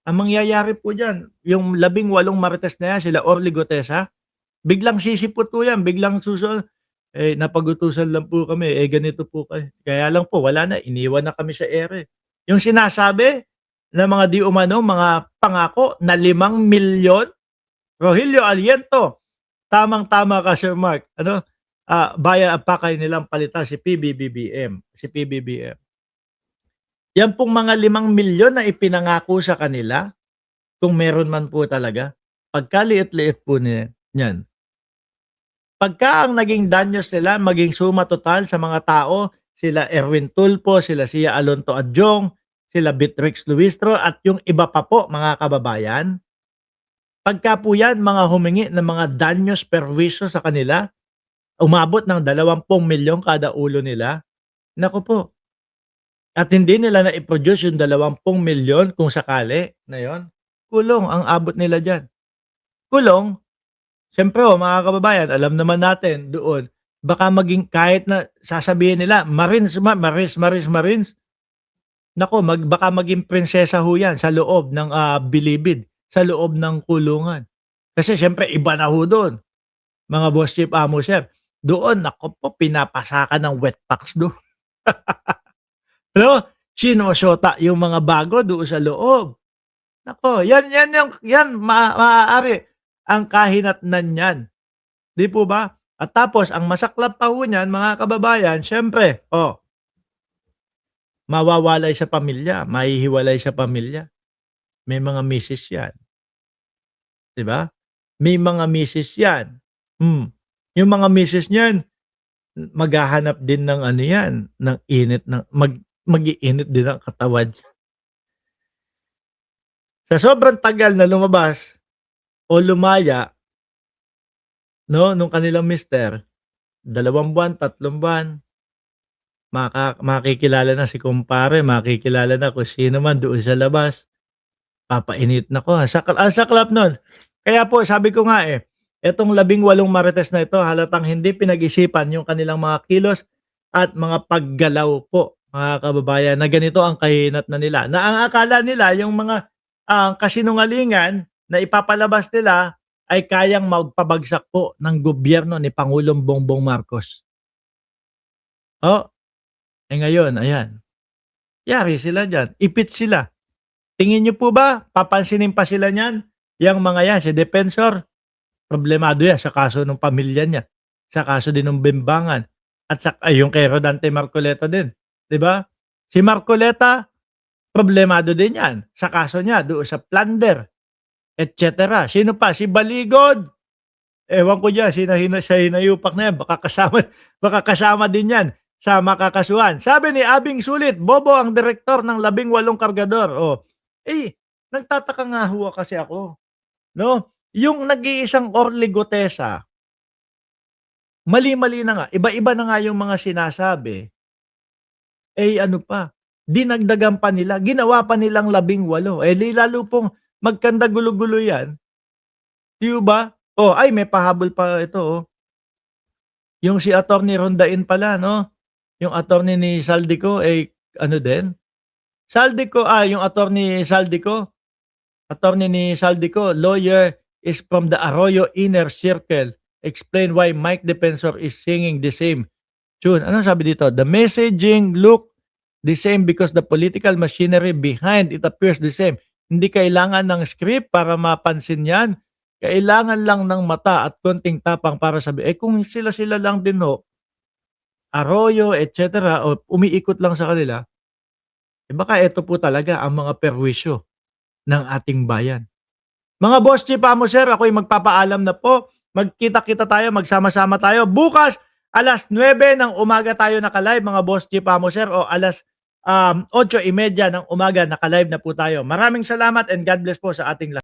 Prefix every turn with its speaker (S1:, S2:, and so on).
S1: Ang mangyayari po diyan, yung 18 marites na yan, sila Orly Gutesa, biglang sisipot po yan, biglang susunod, "Eh, napag-utusan lang po kami, eh, ganito po kaya lang po wala na, iniwan na kami sa ere." Yung sinasabi ng mga di umano, mga pangako na 5 milyon, Rogelio Aliento, tamang-tama ka Sir Mark, ano, bayan ang pakay nilang palitan si PBBM. Yan pong mga 5 milyon na ipinangako sa kanila, kung meron man po talaga, pagkaliit-liit po niyan. Pagka ang naging danyos nila, maging suma total sa mga tao, sila Erwin Tulfo, sila Sia Alonto Adjong, sila Beatrix Luistro at yung iba pa po mga kababayan, pagka po yan mga humingi ng mga danyos perwisyo sa kanila, umabot ng 20 milyon kada ulo nila, naku po, at hindi nila na-i-produce yung 20 milyon kung sakali na yon, kulong ang abot nila dyan. Kulong, siyempre mga kababayan, alam naman natin doon, baka maging kahit na sasabihin nila, Marines, Marines, naku, baka maging prinsesa ho yan sa loob ng bilibid, sa loob ng kulungan. Kasi siyempre iba na ho doon, mga boss chief, amo chef. Doon, naku po, pinapasakan ng wet packs doon. No? Sinusyota yung mga bago doon sa loob. Nako, yan maaari ang kahinatnan niyan. Di po ba? At tapos ang masaklap pa ho niyan, mga kababayan, siyempre, mawawalay sa pamilya, mahihiwalay sa pamilya. May mga misis yan. Di ba? May mga misis yan. Yung mga misis niyan, maghahanap din ng ano yan, ng init, mag-iinit din ang katawan. Sa sobrang tagal na lumabas o lumaya, no, nung kanilang mister, 2 buwan, 3 buwan, makikilala na si kumpare, makikilala na kung sino man doon sa labas. Papainit na ko. Ang saklap nun. Kaya po, sabi ko nga etong 18 marites na ito, halatang hindi pinag-isipan yung kanilang mga kilos at mga paggalaw po, mga kababayan, na ganito ang kahinatnan nila. Na ang akala nila, yung mga kasinungalingan na ipapalabas nila ay kayang magpabagsak po ng gobyerno ni Pangulong Bongbong Marcos. Ngayon, ayan. Yari sila dyan. Ipit sila. Tingin niyo po ba, papansinin pa sila niyan? Yang mga yan, si Defensor, problemado yan sa kaso ng pamilya niya, sa kaso din ng Bimbangan, at yung kay Rodante Marcoleta din. Diba? Si Marcoleta, problemado din yan sa kaso niya, doon sa plunder, etc. Sino pa? Si Baligod. Ewan ko dyan, siya hinayupak na yan, baka kasama din yan sa makakasuhan. Sabi ni Abing Sulit, bobo ang direktor ng 18 kargador. Nagtataka nga huwa kasi ako. No? Yung nag-iisang Orly Gutesa, mali-mali na nga, iba-iba na nga yung mga sinasabi. Ano pa, dinagdagan pa nila, ginawa pa nilang 18. Lalo pong magkanda gulo-gulo yan. Di ba? May pahabol pa ito. Yung si Attorney Rondain pala, no? Yung attorney ni Saldico, ano din? Yung attorney ni Saldico, lawyer is from the Arroyo Inner Circle. Explain why Mike Defensor is singing the same tune. Ano sabi dito? The messaging look the same because the political machinery behind it appears the same. Hindi kailangan ng script para mapansin yan. Kailangan lang ng mata at konting tapang para sabi, kung sila lang din Arroyo, etc. Umiikot lang sa kanila, baka ito po talaga ang mga perwisyo ng ating bayan. Mga boss chief, amo sir, ako'y magpapaalam na po. Magkita-kita tayo, magsama-sama tayo. Bukas, alas 9 ng umaga tayo naka-live, mga boss chief, amo sir, o alas 8:30 ng umaga naka-live na po tayo. Maraming salamat and God bless po sa ating lahat.